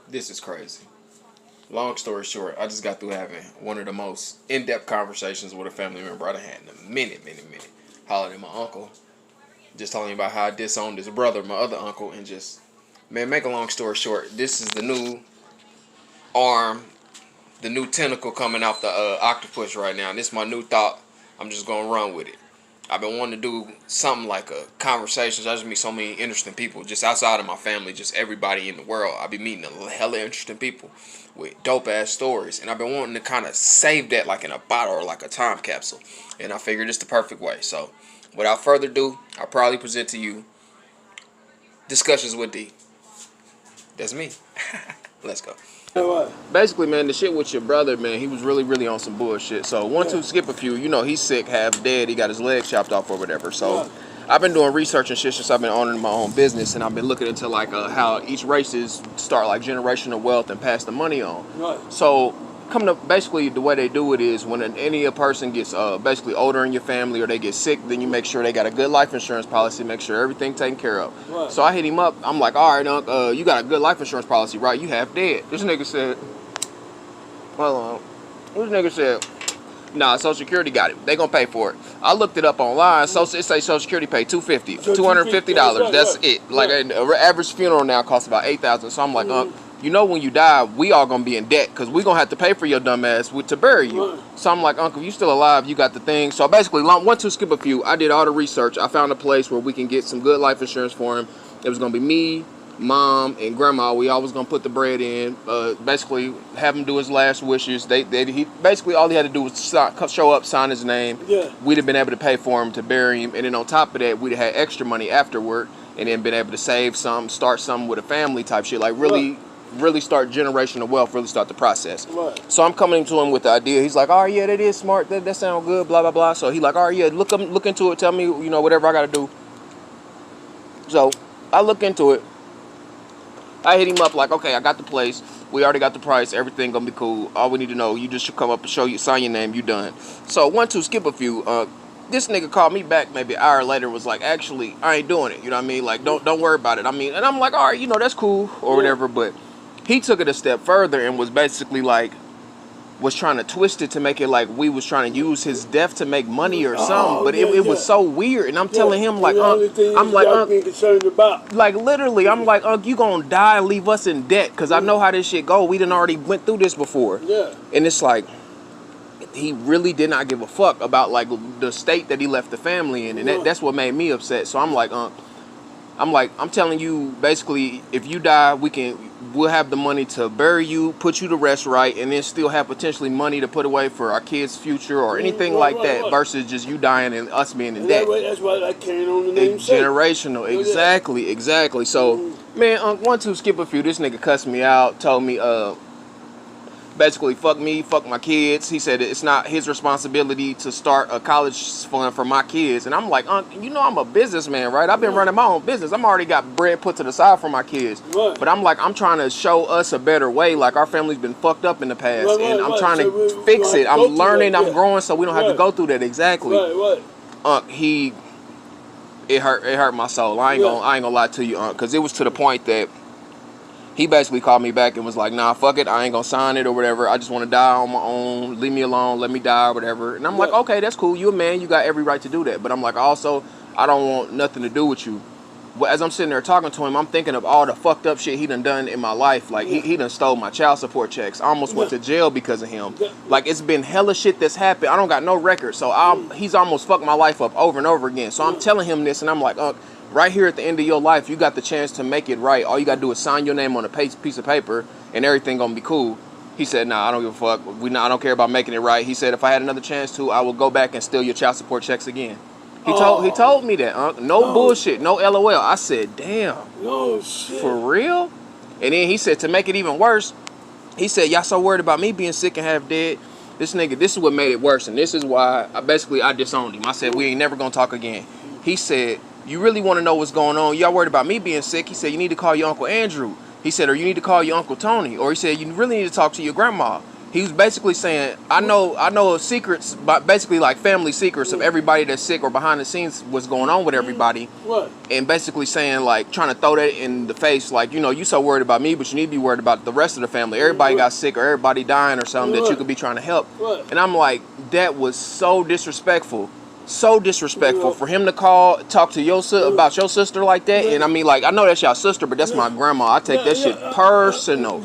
This is crazy. Long story short, I just got through having one of the most in-depth conversations with a family member I've had in a minute. Hollering at my uncle, just telling me about how I disowned his brother, my other uncle, and just, man, make a long story short, this is the new arm, the new tentacle coming off the octopus right now. And this is my new thought. I'm just gonna run with it. I've been wanting to do something like a conversations. I just meet so many interesting people, just outside of my family, just everybody in the world. I be meeting a hella interesting people with dope ass stories, and I've been wanting to kind of save that like in a bottle or like a time capsule. And I figured it's the perfect way. So, without further ado, I'll probably present to you Discussions with D. That's me. Let's go. Basically, man, the shit with your brother, man, he was really on some bullshit. So, one, two, skip a few. You know, he's sick, half dead. He got his leg chopped off or whatever. So, I've been doing research and shit since I've been owning my own business, and I've been looking into like how each races start like generational wealth and pass the money on. Right. So, come to basically the way they do it is when any person gets basically older in your family or they get sick, then you make sure they got a good life insurance policy, make sure everything taken care of. Right. So I hit him up. I'm like, all right, Unc, you got a good life insurance policy, right? You half dead. This nigga said, hold on. This nigga said, nah, Social Security got it. They gonna pay for it. I looked it up online. It say Social Security pay $250. That's it. Like an average funeral now costs about $8,000. So I'm like, Unc, you know when you die, we all gonna be in debt because we gonna have to pay for your dumb ass to bury you. Right. So I'm like, Uncle, you still alive, you got the thing. So basically, one, two, skip a few. I did all the research. I found a place where we can get some good life insurance for him. It was gonna be me, Mom, and Grandma. We always gonna put the bread in. Basically, have him do his last wishes. He basically all he had to do was show up, sign his name. Yeah. We'd have been able to pay for him to bury him, and then on top of that, we'd have had extra money afterward, and then been able to save some, start something with a family type shit, like really. Right. Really start generational wealth, really start the process. Right. So I'm coming to him with the idea. He's like, oh yeah, that is smart. That sounds good, blah, blah, blah. So he like, oh yeah, look into it. Tell me, whatever I got to do. So I look into it. I hit him up like, okay, I got the place. We already got the price. Everything going to be cool. All we need to know, you just should come up and sign your name. You done. So one, two, skip a few. This nigga called me back maybe an hour later, was like, actually, I ain't doing it. You know what I mean? Like, don't worry about it. I mean, and I'm like, all right, that's cool or whatever, but he took it a step further and was basically like, was trying to twist it to make it like we was trying to use his death to make money or something. But it was so weird. And I'm telling him like, I'm like, concerned about. Like literally, I'm like, you gonna die and leave us in debt? Cause I know how this shit go. We done already went through this before. Yeah. And it's like, he really did not give a fuck about like the state that he left the family in. And that's what made me upset. So I'm like, I'm telling you, basically, if you die, we'll have the money to bury you, put you to rest right, and then still have potentially money to put away for our kids' future or anything that versus just you dying and us being in debt. That's why I carried on the name. Generational, exactly. So, man, one, two, skip a few. This nigga cussed me out, told me, basically, fuck me, fuck my kids. He said it's not his responsibility to start a college fund for my kids. And I'm like, I'm a businessman, right? I've been running my own business. I'm already got bread put to the side for my kids. Right. But I'm like, I'm trying to show us a better way. Like, our family's been fucked up in the past. And I'm trying to fix it. I'm learning, I'm growing, so we don't have to go through that. Exactly. It hurt my soul. I ain't gonna lie to you, because it was to the point that he basically called me back and was like, nah, fuck it. I ain't going to sign it or whatever. I just want to die on my own. Leave me alone. Let me die or whatever. And I'm like, okay, that's cool. You a man. You got every right to do that. But I'm like, also, I don't want nothing to do with you. But as I'm sitting there talking to him, I'm thinking of all the fucked up shit he done in my life. Like, he done stole my child support checks. I almost went to jail because of him. Like, it's been hella shit that's happened. I don't got no record. So he's almost fucked my life up over and over again. So I'm telling him this, and I'm like, right here at the end of your life, you got the chance to make it right. All you got to do is sign your name on a piece of paper, and everything going to be cool. He said, nah, I don't give a fuck. I don't care about making it right. He said, if I had another chance to, I will go back and steal your child support checks again. He told me that, no bullshit, no LOL. I said, damn. No shit. For real? And then he said, to make it even worse, he said, y'all so worried about me being sick and half dead. This nigga, this is what made it worse, and this is why I disowned him. I said, we ain't never going to talk again. He said, you really want to know what's going on? Y'all worried about me being sick? He said, you need to call your Uncle Andrew. He said, or you need to call your Uncle Tony. Or he said, you really need to talk to your grandma. He was basically saying, I know secrets, but basically like family secrets of everybody that's sick or behind the scenes, what's going on with everybody. Right. And basically saying, like, trying to throw that in the face, like, you know, you so worried about me, but you need to be worried about the rest of the family. Everybody got sick or everybody dying or something that you could be trying to help. Right. And I'm like, that was so disrespectful. So disrespectful for him to talk to your about your sister like that. And I mean, like, I know that's your sister, but that's my grandma. I take that shit personal.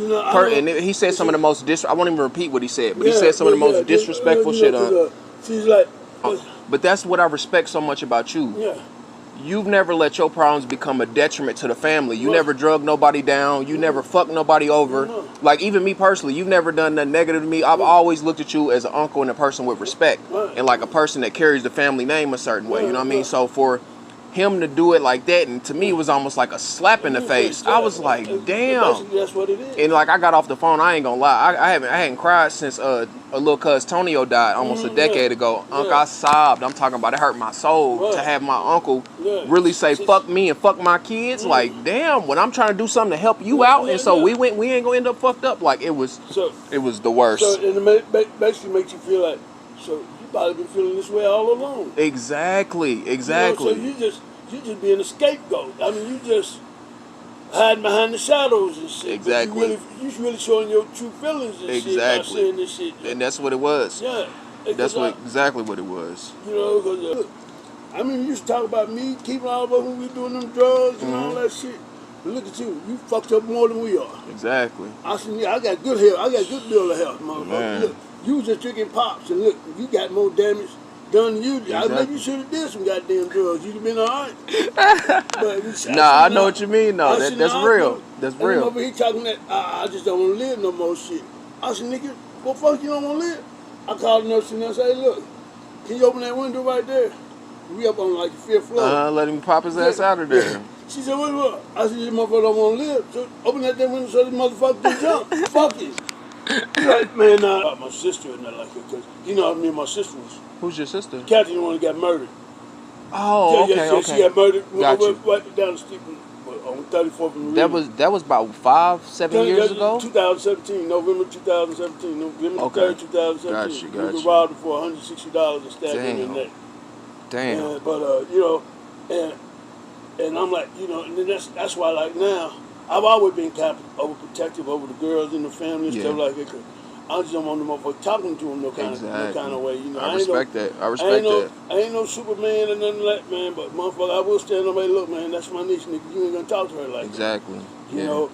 And he said some of the most I won't even repeat what he said, but he said some of the most disrespectful shit on. She's like, but that's what I respect so much about you. yeah. You've never let your problems become a detriment to the family. You never drug nobody down. You never fucked nobody over. Like, even me personally, you've never done nothing negative to me. I've always looked at you as an uncle and a person with respect. And like a person that carries the family name a certain way. You know what I mean? So for him to do it like that, and to me it was almost like a slap in the face. I was like, damn. That's what it is. And like, I got off the phone, I ain't gonna lie, I hadn't cried since a little cuz Tonio died almost a decade ago. I sobbed. I'm talking about, it hurt my soul to have my uncle really say fuck me and fuck my kids. Like, damn, when I'm trying to do something to help you out, and so we ain't gonna end up fucked up. Like, it was the worst. So it basically makes you feel like, so you probably been feeling this way all along. Exactly. You know, so you just being a scapegoat. I mean, you just hiding behind the shadows and shit. Exactly. You really showing your true feelings and shit by saying this shit. And that's what it was. Yeah. That's exactly what it was. You know, because I mean, you used to talk about me keeping all of us when we doing them drugs and all that shit. But look at you. You fucked up more than we are. Exactly. I said, yeah, I got good health. I got good bill of health, motherfucker. Look, you was just drinking pops, and look, you got more damage done than you. Exactly. Maybe you should have did some goddamn drugs. You'd have been all right. I know what you mean, though. That's real. That's real. And over here talking that, I just don't want to live no more shit. I said, nigga, well, fuck, you don't want to live? I called the nurse and I said, hey, look, can you open that window right there? We up on like the 5th floor. Let him pop his ass out of there. She said, what? I said, this motherfucker don't want to live. So open that damn window so this motherfucker can jump. Fuck it. Like, man, my sister and that like it, because you know me and my sister was. Who's your sister? Kathy, the one that got murdered. Oh, okay. She got murdered right down the street on 34th and Reed. That was about 5-7 years ago? 2017, November 2017. November 3rd, 2017. Gotcha. We robbed her for $160 and stabbed her in the neck. Damn. But, you know, and I'm like, you know, and then that's why, like, now, I've always been kind of overprotective over the girls in the family and stuff like that. Cause I just don't want them motherfuckers talking to them no kind of way. You know, I respect that. I ain't no Superman or nothing like that, man. But motherfucker, I will stand up and look, man, that's my niece, nigga. You ain't gonna talk to her like that. You know.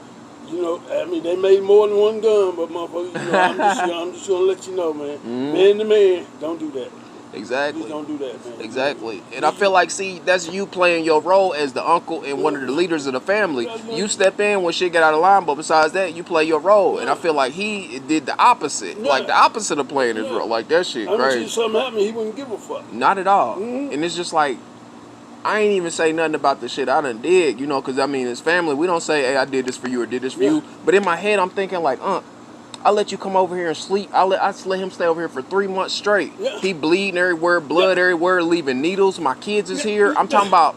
I mean, they made more than one gun, but motherfucker, you know, I'm just gonna let you know, man. Man to man, don't do that. Exactly. Just don't do that, man. Exactly. And I feel like, see, that's you playing your role as the uncle and one of the leaders of the family. You step in when shit get out of line, but besides that, you play your role. And I feel like he did the opposite. Like, the opposite of playing his role. Like, that shit crazy. I mean, if something happened, he wouldn't give a fuck. Not at all. And it's just like, I ain't even say nothing about the shit I done did, you know, because, I mean, as family, we don't say, hey, I did this for you or did this for you. But in my head, I'm thinking, like, I let you come over here and sleep. I just let him stay over here for 3 months straight. He bleeding everywhere, blood everywhere, leaving needles. My kids is here. I'm talking about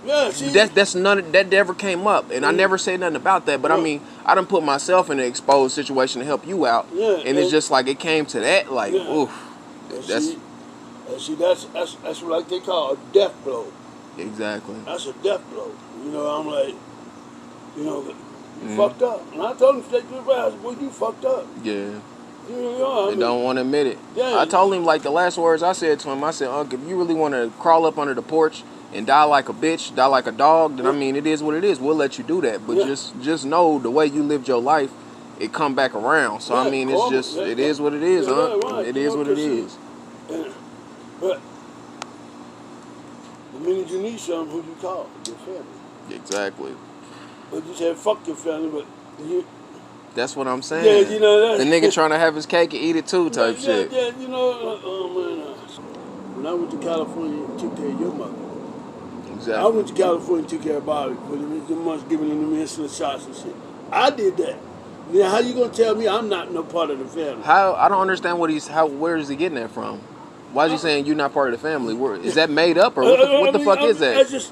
that's none that ever came up, and I never said nothing about that. But I mean, I done put myself in an exposed situation to help you out, and it's just like it came to that. Like, oof, that's what like they call a death blow. Exactly. That's a death blow. You know, I'm like, you know. You fucked up. And I told him straight to the face, boy, you fucked up. Yeah. You know, they don't want to admit it. Yeah. I told him, like, the last words I said to him, I said, Unc, if you really want to crawl up under the porch and die like a bitch, die like a dog, then, I mean, it is what it is. We'll let you do that. But just know the way you lived your life, it come back around. So, I mean, it's just, it is what it is, Unc. It is what it is. But the minute you need something, who you call? Your family. Exactly. But you said fuck your family, but you... That's what I'm saying. Yeah, you know that. The nigga trying to have his cake and eat it too type shit. Yeah, you know, when I went to California and took care of your mother. Exactly. I went to California and took care of Bobby for the months giving him the insulin shots and shit. I did that. Now, how you gonna tell me I'm not no part of the family? How? I don't understand where is he getting that from? Why is he saying you're not part of the family? Is that made up or what the fuck is that?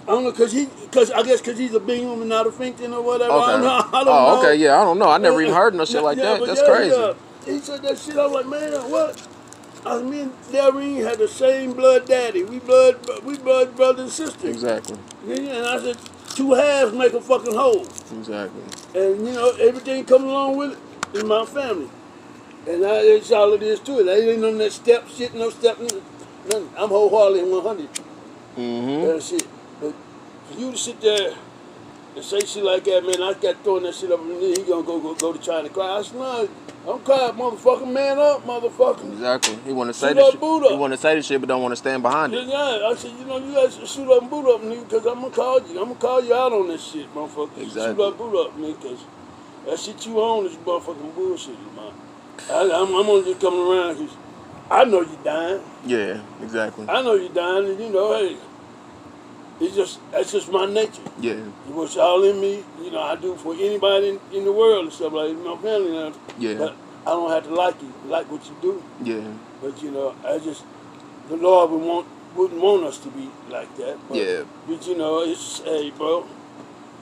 I don't know, because he's a big human, not a finkton or whatever. Okay. I don't know. Okay, yeah, I don't know. I never even heard no shit like that. That's crazy. he said that shit. I was like, man, what? Me and Darreen had the same blood daddy. We blood brother and sister. Exactly. And I said, two halves make a fucking whole. Exactly. And you know, everything coming along with it is my family. And that's all it is to it. I ain't on that step shit, no step, nothing. I'm wholeheartedly 100. That shit. But for you to sit there and say shit like that, man, I got throwing that shit up and then he gonna go to trying to cry. I said, no, I'm crying, motherfucker, man up, motherfucker. Exactly. He want to say Shoot this up, shit. boot up. He want to say this shit, but don't want to stand behind it. Yeah, I said, you know, you guys shoot up and boot up, nigga, because I'm gonna call you. I'm gonna call you out on this shit, motherfucker. Exactly. Shoot up, boot up, nigga, because that shit you own is motherfucking bullshit, man. I'm only just coming around because I know you dying. Yeah, exactly. I know you dying, and you know, hey, that's just my nature. Yeah. What's all in me, you know, I do for anybody in the world and stuff like my family now. Yeah. But I don't have to like you, like what you do. Yeah. But you know, the Lord wouldn't want us to be like that. But, Yeah. But you know, it's hey, bro.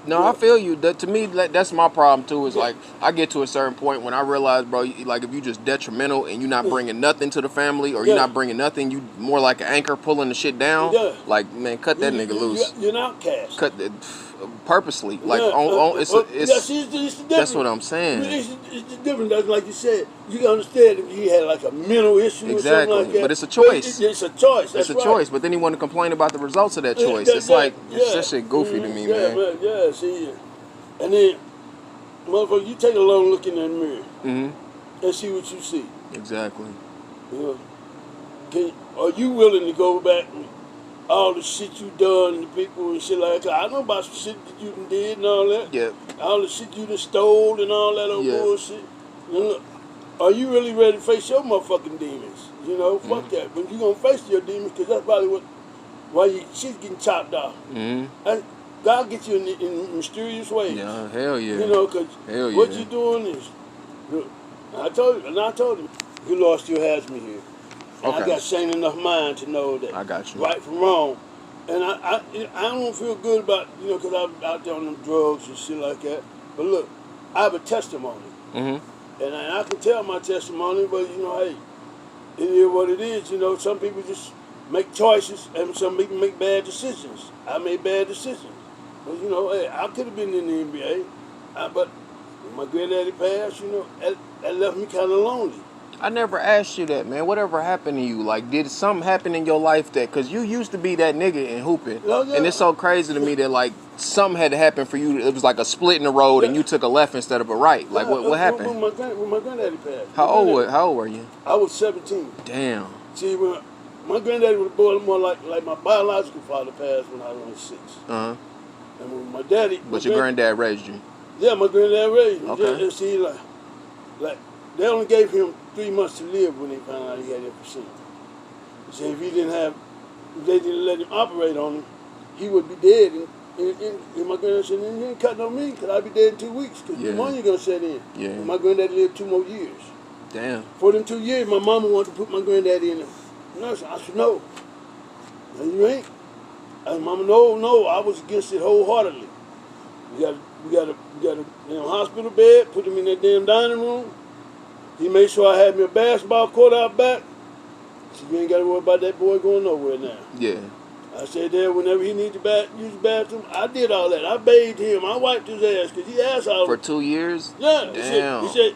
No, I feel you. To me, that's my problem too. Is like I get to a certain point when I realize, bro, like if you just detrimental and you're not bringing nothing to the family, or you're not bringing nothing, you more like an anchor pulling the shit down. Yeah. Like, man, cut that nigga loose. You're an outcast. Cut it purposely. Like, it's the that's what I'm saying. It's the difference. That's like you said. You can understand if he had like a mental issue or something like that. But it's a choice. It's a choice. It's a choice. But then he want to complain about the results of that choice. It's like that shit goofy to me, man. Yeah, see, and then, motherfucker, you take a long look in that mirror and see what you see. Exactly. You know, are you willing to go back and all the shit you done to people and shit like that? I know about some shit that you done did and all that. Yeah. All the shit you done stole and all that old bullshit. You know, are you really ready to face your motherfucking demons? You know, fuck that. But you gonna face your demons because that's probably why your shit's getting chopped off. God gets you in mysterious ways. Yeah, hell yeah. You know, because what you're doing is, I told him, you lost your has me here. And I got sane enough mind to know that. I got you. Right from wrong. And I don't feel good about, you know, because I'm out there on them drugs and shit like that. But look, I have a testimony. And I can tell my testimony, but, you know, hey, it is what it is. You know, some people just make choices and some people make bad decisions. I made bad decisions. But, you know, hey, I could have been in the NBA. But when my granddaddy passed, you know, that left me kind of lonely. I never asked you that, man. Whatever happened to you? Like, did something happen in your life that, because you used to be that nigga in hooping. And it's so crazy to me that, like, something had to happen for you. It was like a split in the road and you took a left instead of a right. Like, what happened? When my granddaddy passed. How old were you? I was 17. Damn. See, when my granddaddy was born more like my biological father passed when I was only 6. And when my daddy... But your granddad raised you? Yeah, my granddad raised me. Okay. And see, like, they only gave him 3 months to live when they found out he had emphysema. So if they didn't let him operate on him, he would be dead. And my granddad said, you ain't cutting on me because I'll be dead in 2 weeks because pneumonia going to set in. And my granddad lived 2 more years. Damn. For them 2 years, my mama wanted to put my granddaddy in the nurse. I said, no. No, you ain't. I said, Mama, no, I was against it wholeheartedly. We got a hospital bed, put him in that damn dining room. He made sure I had me a basketball court out back. So you ain't got to worry about that boy going nowhere now. Yeah. I said there, whenever he needed to use the bathroom, I did all that. I bathed him. I wiped his ass because he asked all. For 2 years? Yeah. Damn. He said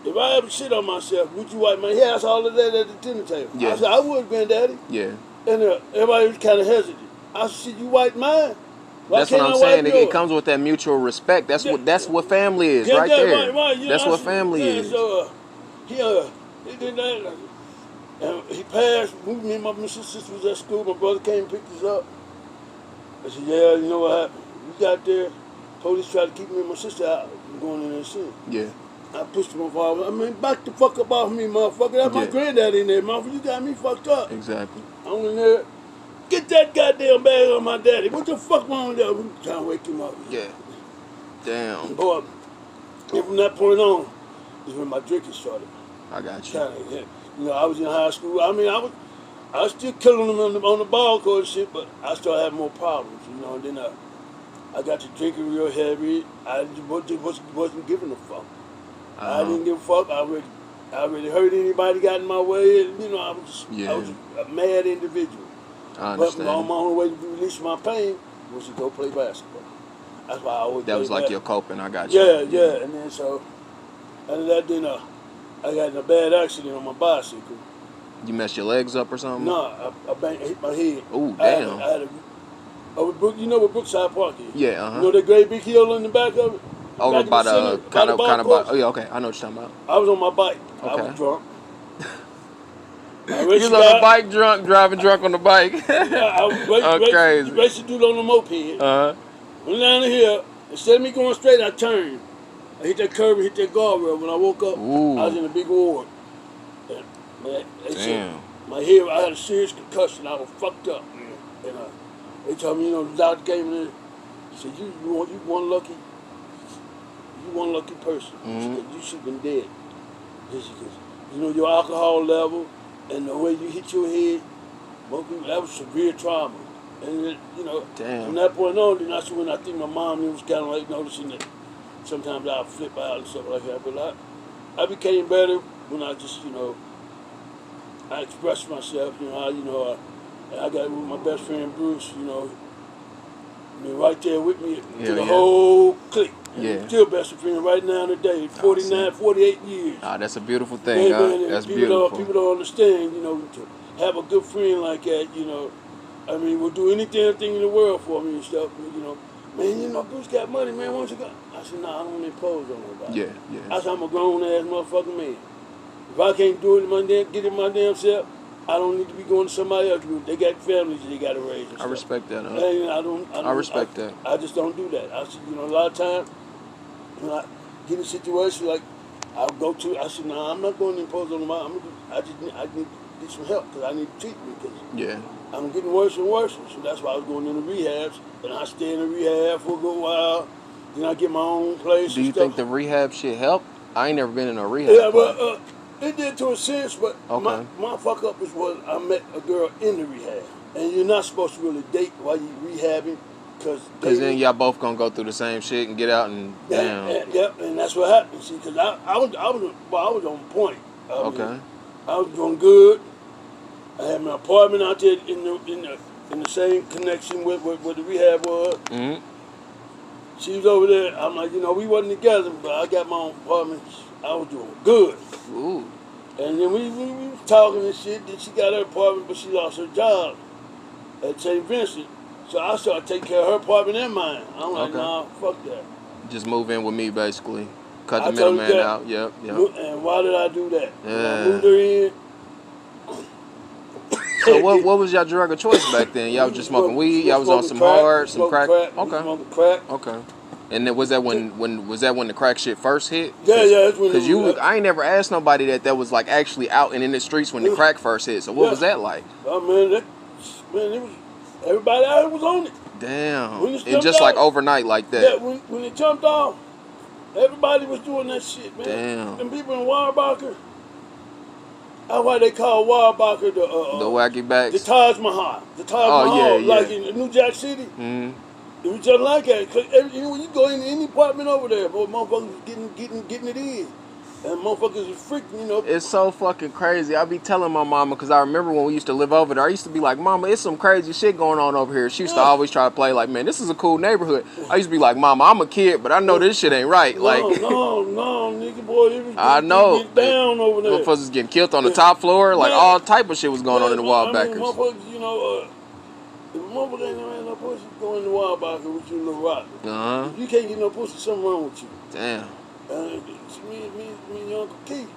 if I ever shit on myself, would you wipe my? He asked all of that at the dinner table. Yeah. I said, I would, Granddaddy. Yeah. And everybody was kind of hesitant. I said, you wipe mine? That's what I'm saying. It comes with that mutual respect. That's what family is, right there. Right. You know, that's what family is. So he did that, and he passed. Me and my sister was at school. My brother came and picked us up. I said, yeah, you know what happened? We got there. Police tried to keep me and my sister out from going in there and seeing. Yeah. I pushed him off. I mean, back the fuck up off me, motherfucker. That's my granddad in there, motherfucker. You got me fucked up. Exactly. I'm in there. Get that goddamn bag on my daddy. What the fuck wrong with that? We trying to wake him up. Yeah. Damn. Boy, and from that point on is when my drinking started. I got you. You know, I was in high school. I mean, I was still killing them on the ball court and shit, but I started having more problems, you know. And then I got to drinking real heavy. I wasn't giving a fuck. I didn't give a fuck. I really hurt anybody got in my way. And, I was a mad individual. I But understand. my only way to release my pain was to go play basketball. That's why I always That played was like basketball. your coping. I got you. Yeah. And then so, after that, then I got in a bad accident on my bicycle. You messed your legs up or something? No, I hit my head. Oh, damn. I had you know what Brookside Park is? Yeah, You know that great big hill in the back of it? Over by the kind of by. Oh yeah, okay. I know what you're talking about. I was on my bike. Okay. I was drunk. You was on the bike drunk, driving drunk on the bike. I was crazy. racing dude on the moped. Went down the hill. Instead of me going straight, I turned. I hit that curb and hit that guardrail. When I woke up, I was in a big ward. And, man, said, my head, I had a serious concussion. I was fucked up. And they told me, the doctor came in. He said, you one lucky person. You should have been dead. Because, your alcohol level and the way you hit your head, most people, that was severe trauma. And, from that point on, then that's when I think my mom was kind of like noticing that sometimes I'd flip out and stuff like that. But I became better when I just, I expressed myself, I got with my best friend Bruce, right there with me to the whole clique. Yeah. Still best friend right now today, 49, 48 years. That's a beautiful thing. That's beautiful. People don't understand, to have a good friend like that, I mean, will do anything in the world for me and stuff. Man, Bruce got money, man, why don't you go? I said, I don't impose on nobody. Yeah. I said, I'm a grown-ass motherfucking man. If I can't do it get it my damn self, I don't need to be going to somebody else. They got families they got to raise. I respect that. I respect that. I just don't do that. I said, a lot of times when I get in a situation like I said, I'm not going to impose on them. I need to get some help because I need treatment because I'm getting worse and worse. So that's why I was going into rehabs, and I stay in the rehab for a good while. Then I get my own place. Do you think the rehab shit helped? I ain't never been in a rehab. Yeah, but it did to a sense. But my fuck up was I met a girl in the rehab, and you're not supposed to really date while you rehabbing. Because then y'all both gonna go through the same shit and get out and and that's what happened. See, because I was on point. I was doing good. I had my apartment out there in the same connection with what the rehab was. Mm-hmm. She was over there. I'm like, we wasn't together, but I got my own apartment. I was doing good. Ooh. And then we was talking and shit. Then she got her apartment, but she lost her job at St. Vincent. So I started taking care of her apartment and mine. I'm like, nah, fuck that. Just move in with me, basically. Cut the middleman out. Yep. And why did I do that? I moved her in. So what was y'all drug of choice back then? Y'all was just smoking weed. Y'all was on some some crack. Smoking crack. Okay. And then was that when the crack shit first hit? Yeah, that's when. Because I ain't never asked nobody that was like actually out and in the streets when the crack first hit. So what was that like? Oh man, it was everybody out here was on it. Damn. And just like overnight like that. Yeah, when it jumped off, everybody was doing that shit, man. Damn. And people in Weyerbacher. That's why they call Weyerbacher the wacky backs. The Taj Mahal. The Taj Mahal, like in New Jack City. Mm-hmm. It was just like that. Cause when you go in any apartment over there, boy, motherfuckers was getting it in. And motherfuckers was freaking, It's so fucking crazy. I be telling my mama, because I remember when we used to live over there, I used to be like, Mama, it's some crazy shit going on over here. She used to always try to play like, man, this is a cool neighborhood. I used to be like, Mama, I'm a kid, but I know this shit ain't right. No, like, no, nigga, boy, it was I know. Get down over there. Motherfuckers was getting killed on the top floor. Like, all type of shit was going on in the Wildbackers. Motherfuckers, if a motherfucker ain't no no pussy, go in the Wildbacker with you, little rock. If you can't get no pussy, something wrong with you. Damn. Me and your Uncle Keith,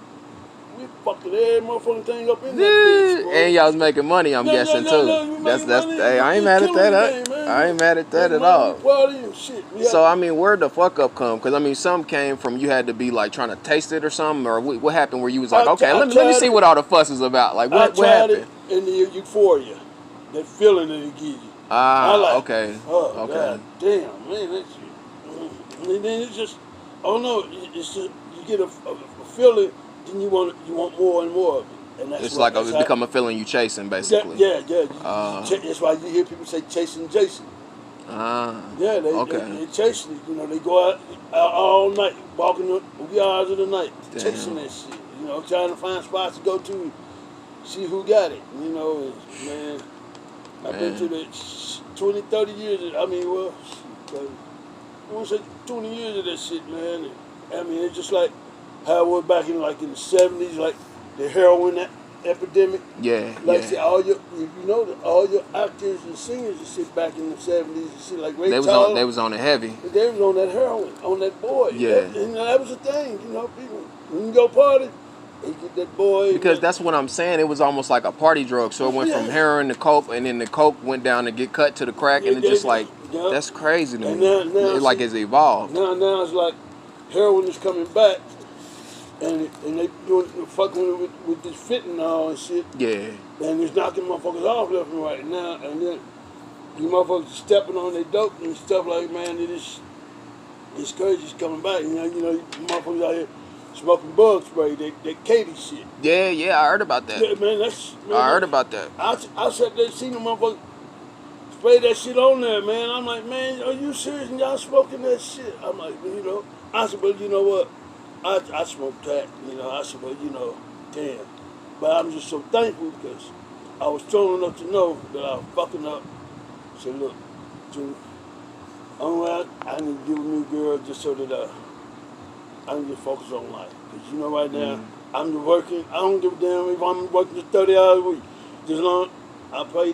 we fucking every motherfucking thing up in that bitch, bro. And y'all was making money, I'm guessing, too. That's hey, I ain't mad at that. I ain't mad at that at all. So, I mean, where'd the fuck up come? Because, I mean, some came from you had to be, like, trying to taste it or something, or what happened where you was like, okay, let me see what all the fuss is about. Like, what happened? In the euphoria, that feeling that it gives you. Okay. Oh, okay. God damn, man, that shit. And then it's just, it's just, you get a feeling, then you want more and more of it. And that's it's like it's become a feeling you chasing, basically. Yeah. That's why you hear people say chasing Jason. Yeah, they chasing it. You know, they go out all night, walking the wee hours of the night, chasing that shit. You know, trying to find spots to go to, see who got it. You know, and, man, I've been to the 20, 30 years. I mean, well, I want to say 20 years of that shit, man. I mean, it's just like how it was back in like in the 70s, like the heroin epidemic. Yeah, like yeah. Say, all your, you know, all your actors and singers and shit back in the 70s and shit like Ray Charles. They was on the heavy. They was on that heroin, on that boy. Yeah. And that was the thing, you know, people, when you go party, they get that boy. Because that's what I'm saying. It was almost like a party drug. So it went from heroin to coke, and then the coke went down to get cut to the crack, and it just like, that's crazy to me. Now, like it's evolved. Now it's like heroin is coming back, and they doing fucking with this fentanyl and shit. Yeah. And it's knocking motherfuckers off left and right now, and then you motherfuckers stepping on their dope and stuff like, man, it's crazy. It's coming back. You know, you motherfuckers out here smoking bug spray, that Katie shit. Yeah, I heard about that. Yeah, man, I heard about that. I said they seen the motherfucker spray that shit on there, man. I'm like, man, are you serious? And y'all smoking that shit? I'm like, you know, I said, but you know what? I smoke that, you know. I said, but you know, damn. But I'm just so thankful because I was strong enough to know that I was fucking up. So look, Junior, I need to give a new girl just so that I can just focus on life. Because you know right now, I'm just working. I don't give a damn if I'm working just 30 hours a week. Just long, I pray,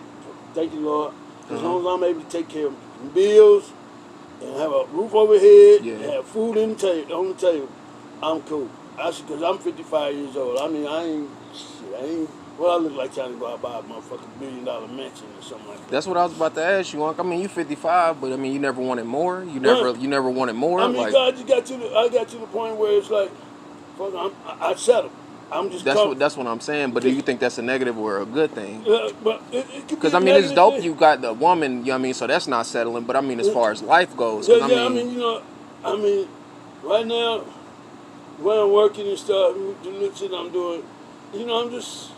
thank you, Lord. As long as I'm able to take care of my bills and have a roof overhead and have food on the table, I'm cool. Because I'm 55 years old. I mean, I ain't, what I look like trying to go out and buy a motherfucking $1 billion mansion or something like that. That's what I was about to ask you, Unc. I mean, you 55, but I mean, you never wanted more. You never wanted more. I mean, like, I got to the point where it's like, fuck, I settled. I'm just. That's what I'm saying. But do you think that's a negative or a good thing? But it could because be I mean, it's dope. thing. You got the woman. You know what I mean, so that's not settling. But I mean, as far as life goes, I mean, you know, right now, when I'm working and stuff, the little shit I'm doing, you know, I'm just,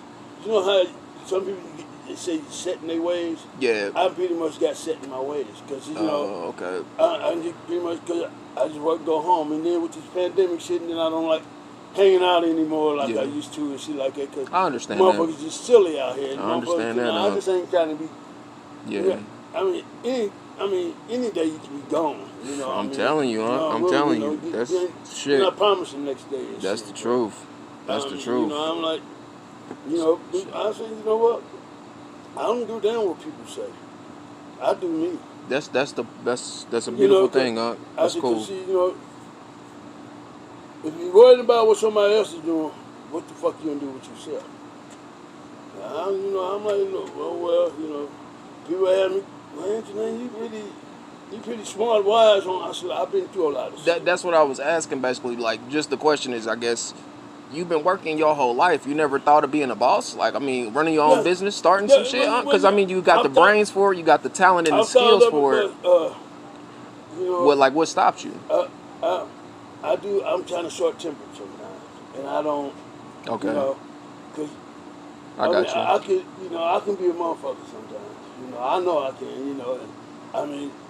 you know how some people they say set in their ways. Yeah. I pretty much got set in my ways because you know. Okay. I just pretty much because I just work, go home, and then with this pandemic shit, and then I don't like hanging out anymore like I used to and shit like that. Cause I understand motherfuckers that. just silly out here. I understand that. I just ain't trying to be. Yeah. I mean, any day you can be gone. You know. I'm telling you, I'm telling you. That's shit. You're not promising next day. That's the truth. That's the truth. You know, I'm like, you know, I say, you know what? I don't go down what people say. I do me. That's a beautiful thing, Unc. That's cool. See, you know, if you're worried about what somebody else is doing, what the fuck you gonna do with yourself? You know, I'm like, you know, well, you know, people ask me, man, Janine, you pretty smart, wise. I said, I've been through a lot of shit. That's what I was asking, basically. Like, just the question is, I guess, you've been working your whole life. You never thought of being a boss? Like, I mean, running your own business, starting some shit? Because, I mean, you got the brains for it, you got the talent and the skills for it. You know, what stops you? I'm kind of short-tempered sometimes. And I don't, okay. You know, because I can be a motherfucker sometimes. You know I can, you know. And, I mean,